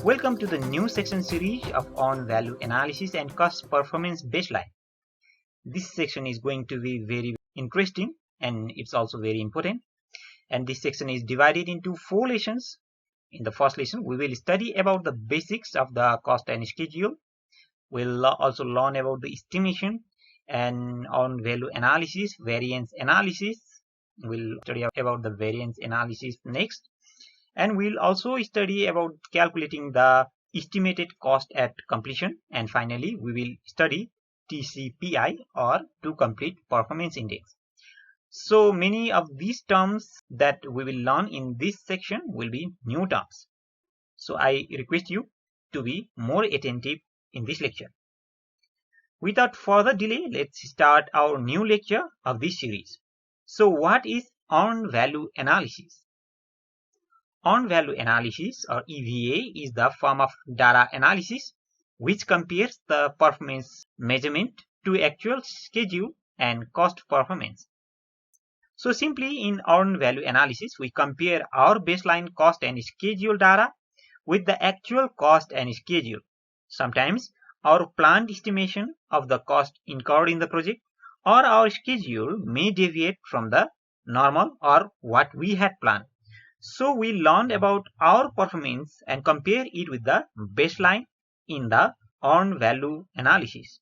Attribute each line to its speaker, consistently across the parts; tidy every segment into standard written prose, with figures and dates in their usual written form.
Speaker 1: Welcome to the new section series of on value analysis and cost performance baseline. This section is going to be very interesting and it's also very important. And this section is divided into 4 lessons. In the first lesson, we will study about the basics of the cost and schedule. We'll also learn about the estimation and on value analysis, variance analysis. We'll study about the variance analysis next. And we'll also study about calculating the estimated cost at completion. And finally, we will study TCPI or to complete performance index. So many of these terms that we will learn in this section will be new terms. So I request you to be more attentive in this lecture. Without further delay, let's start our new lecture of this series. So what is earned value analysis? Earned value analysis or EVA is the form of data analysis which compares the performance measurement to actual schedule and cost performance. So simply in earned value analysis, we compare our baseline cost and schedule data with the actual cost and schedule. Sometimes our planned estimation of the cost incurred in the project or our schedule may deviate from the normal or what we had planned. So we learned about our performance and compare it with the baseline in the earned value analysis.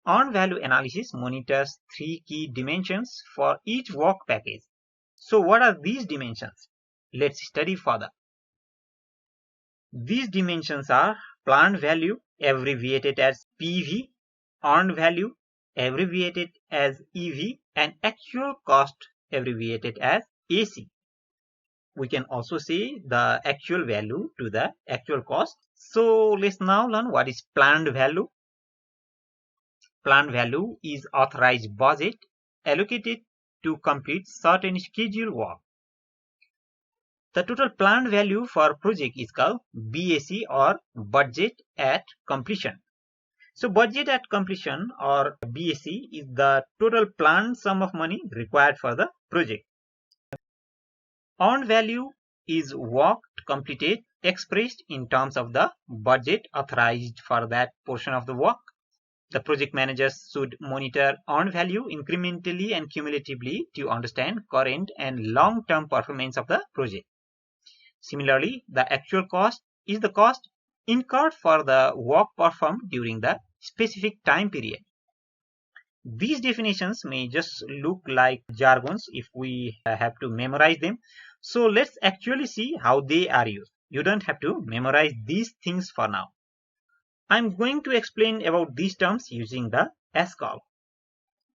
Speaker 1: Earned value analysis monitors 3 key dimensions for each work package. So what are these dimensions? Let's study further. These dimensions are planned value abbreviated as PV, earned value abbreviated as EV, and actual cost abbreviated as AC. We can also say the actual value to the actual cost. So let's now learn what is planned value. Planned value is authorized budget allocated to complete certain scheduled work. The total planned value for project is called BAC or budget at completion. So budget at completion or BAC is the total planned sum of money required for the project. Earned value is work completed expressed in terms of the budget authorized for that portion of the work. The project managers should monitor earned value incrementally and cumulatively to understand current and long-term performance of the project. Similarly, the actual cost is the cost incurred for the work performed during the specific time period. These definitions may just look like jargons if we have to memorize them. So let's actually see how they are used. You don't have to memorize these things for now. I'm going to explain about these terms using the S-curve.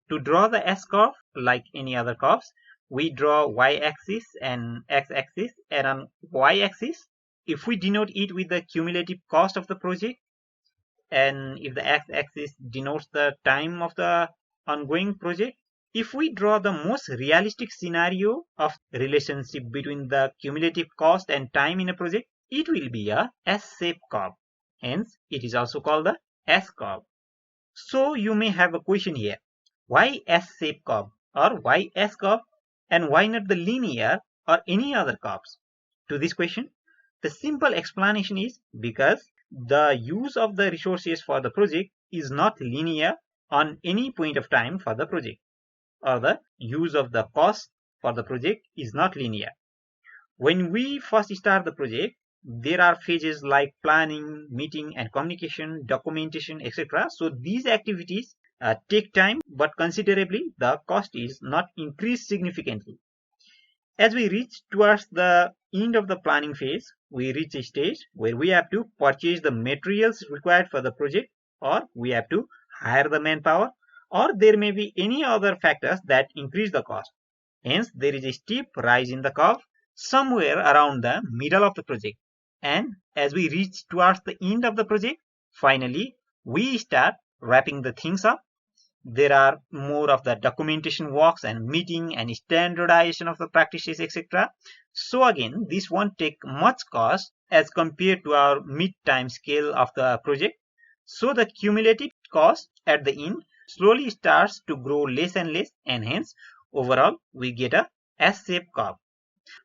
Speaker 1: To draw the S-curve, like any other curves, we draw y-axis and x-axis, and on y-axis, if we denote it with the cumulative cost of the project, and if the x-axis denotes the time of the ongoing project, if we draw the most realistic scenario of relationship between the cumulative cost and time in a project, it will be a S-shaped curve. Hence, it is also called the S-curve. So you may have a question here. Why S-shaped curve or why S-curve and why not the linear or any other curves? To this question, the simple explanation is because the use of the resources for the project is not linear on any point of time for the project, or the use of the cost for the project is not linear. When we first start the project, there are phases like planning, meeting and communication, documentation, etc. So these activities take time, but considerably the cost is not increased significantly. As we reach towards the end of the planning phase, we reach a stage where we have to purchase the materials required for the project, or we have to hire the manpower, or there may be any other factors that increase the cost. Hence, there is a steep rise in the curve somewhere around the middle of the project. And as we reach towards the end of the project, finally, we start wrapping the things up. There are more of the documentation works and meeting and standardization of the practices, etc. So again, this won't take much cost as compared to our mid-time scale of the project. So the cumulative cost at the end slowly starts to grow less and less, and hence overall we get a S-shaped curve.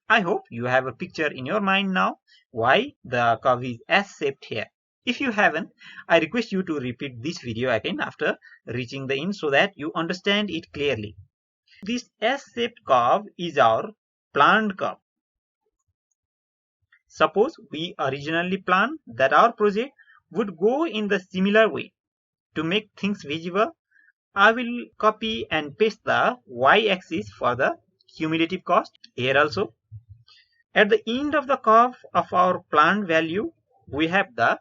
Speaker 1: I hope you have a picture in your mind now why the curve is S-shaped here. If you haven't, I request you to repeat this video again after reaching the end so that you understand it clearly. This S-shaped curve is our planned curve. Suppose we originally planned that our project would go in the similar way. To make things visible, I will copy and paste the y-axis for the cumulative cost here also. At the end of the curve of our planned value, we have the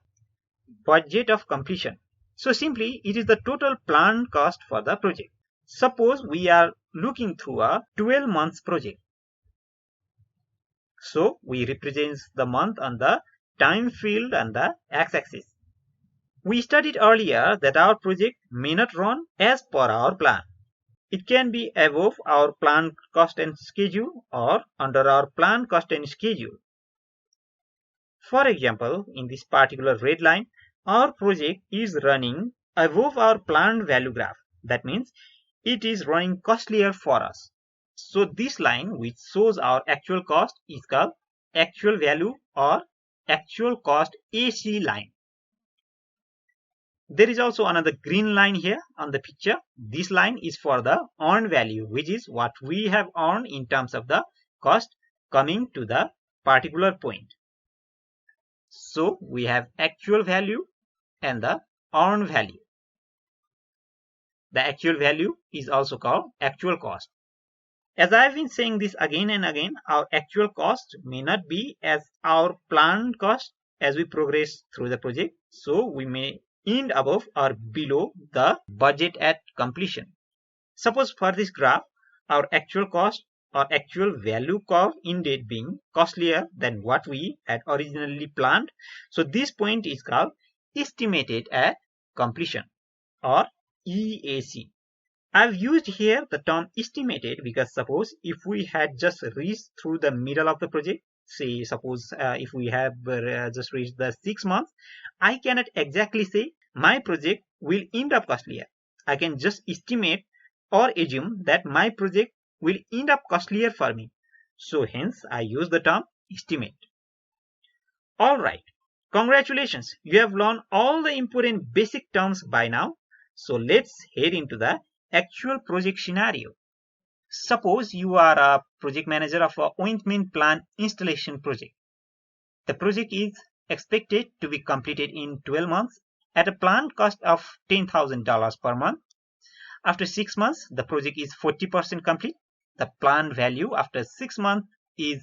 Speaker 1: budget of completion. So simply, it is the total planned cost for the project. Suppose we are looking through a 12 months project. So we represent the month on the time field and the x-axis. We studied earlier that our project may not run as per our plan. It can be above our planned cost and schedule or under our planned cost and schedule. For example, in this particular red line, our project is running above our planned value graph. That means it is running costlier for us. So this line which shows our actual cost is called actual value or actual cost AC line. There is also another green line here on the picture. This line is for the earned value, which is what we have earned in terms of the cost coming to the particular point. So we have actual value and the earned value. The actual value is also called actual cost. As I have been saying this again and again, our actual cost may not be as our planned cost as we progress through the project. So we may end above or below the budget at completion. Suppose for this graph, our actual cost or actual value curve ended being costlier than what we had originally planned. So this point is called estimated at completion or EAC. I've used here the term estimated because suppose if we had just reached through the middle of the project, say suppose if we have just reached the 6 months, I cannot exactly say my project will end up costlier. I can just estimate or assume that my project will end up costlier for me. So hence I use the term estimate. Alright, congratulations, you have learned all the important basic terms by now. So let's head into the actual project scenario. Suppose you are a project manager of a ointment plant installation project. The project is expected to be completed in 12 months at a planned cost of $10,000 per month. After 6 months, the project is 40% complete. The planned value after 6 months is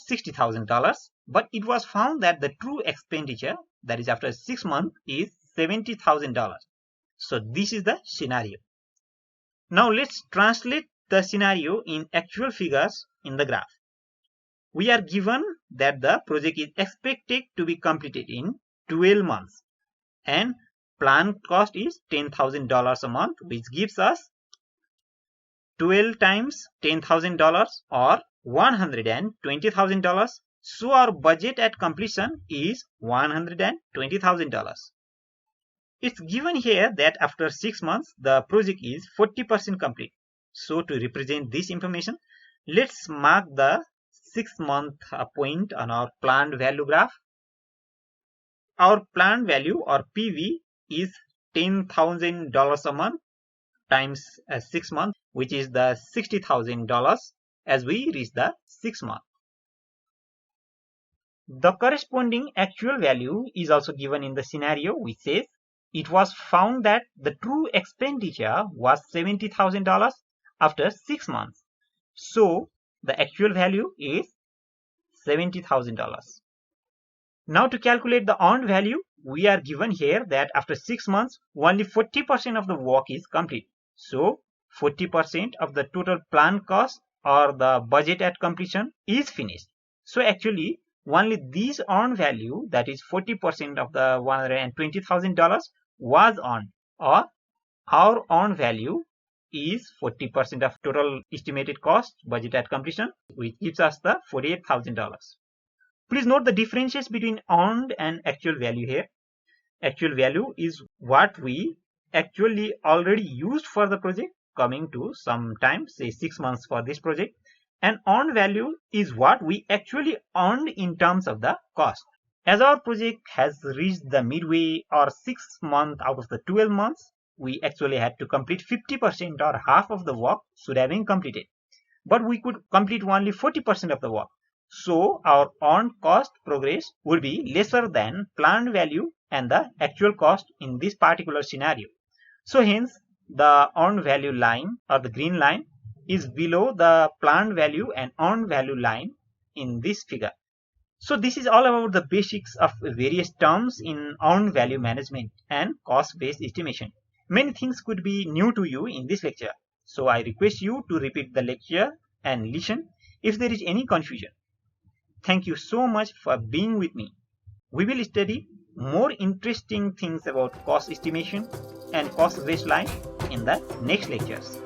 Speaker 1: $60,000, but it was found that the true expenditure, that is after 6 months, is $70,000. So this is the scenario. Now let's translate the scenario in actual figures in the graph. We are given that the project is expected to be completed in 12 months and planned cost is $10,000 a month, which gives us 12 times $10,000 or $120,000. So our budget at completion is $120,000. It's given here that after 6 months, the project is 40% complete. So to represent this information, let's mark the 6-month point on our planned value graph. Our planned value or PV is $10,000 a month times 6 months, which is the $60,000 as we reach the 6 month. The corresponding actual value is also given in the scenario, which says it was found that the true expenditure was $70,000 after 6 months. So the actual value is $70,000. Now to calculate the earned value, we are given here that after 6 months, only 40% of the work is complete. So 40% of the total planned cost or the budget at completion is finished. So actually only this earned value, that is 40% of the $120,000 was earned, or our earned value is 40% of total estimated cost budget at completion, which gives us the $48,000. Please note the differences between earned and actual value here. Actual value is what we actually already used for the project, coming to some time, say 6 months for this project, and earned value is what we actually earned in terms of the cost. As our project has reached the midway or 6 months out of the 12 months, we actually had to complete 50% or half of the work should have been completed. But we could complete only 40% of the work. So our earned cost progress would be lesser than planned value and the actual cost in this particular scenario. So hence the earned value line or the green line is below the planned value and earned value line in this figure. So this is all about the basics of various terms in earned value management and cost-based estimation. Many things could be new to you in this lecture. So I request you to repeat the lecture and listen if there is any confusion. Thank you so much for being with me. We will study more interesting things about cost estimation and cost baseline in the next lectures.